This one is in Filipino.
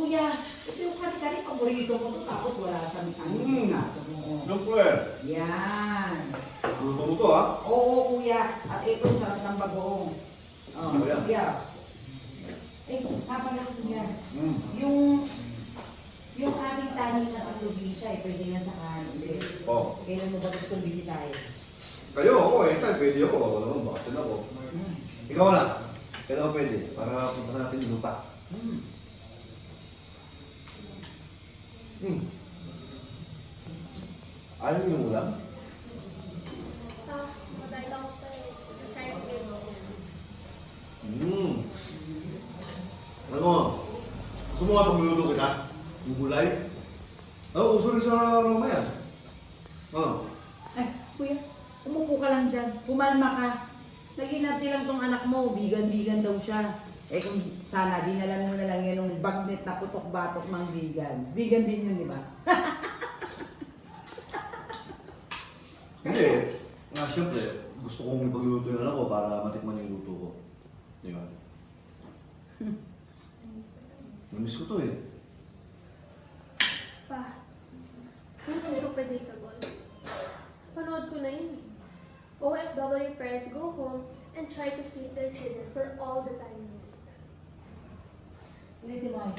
kuya. Ito yung kari-kari, paborito ko to. Tapos wala siyang Siyempre. Yan. Luto mo to ha? Oo, kuya. At ito, sarap ng bagoong. Oh, Kuya. kuya. Eh, kapag ako kuya. Mm. Yung ating tanin na sa probinsya, eh, pwede na sa kanin. Oh. Kailan mo ba gusto bisitahin? Kayo ako eh. Pwede ako. Ako naman, bakit ako. Ikaw na. Kailan ka pwede? Para punta natin yung lupa. Ayaw mo yung ulam? Alam mo, gusto mo nga pagluluto kita? Yung gulay? Oo, uso rin sa Roma yan. Ay, kuya, umupo ka lang dyan. Pumalma ka. Naginati lang tong anak mo. Vegan daw siya. Eh kung sana, dinalan mo na lang yan ng bagnet na putok-batok ng vegan. Vegan din yun, di ba? Hindi. Nga, siyempre, gusto kong ipagluto na ako para matikman yung luto ko. Di ba? Namiss ko to eh. Pa, yung so predictable. Panood ko na yun. OFW parents go home and try to feast their children for all the time missed. Ulitin mo ang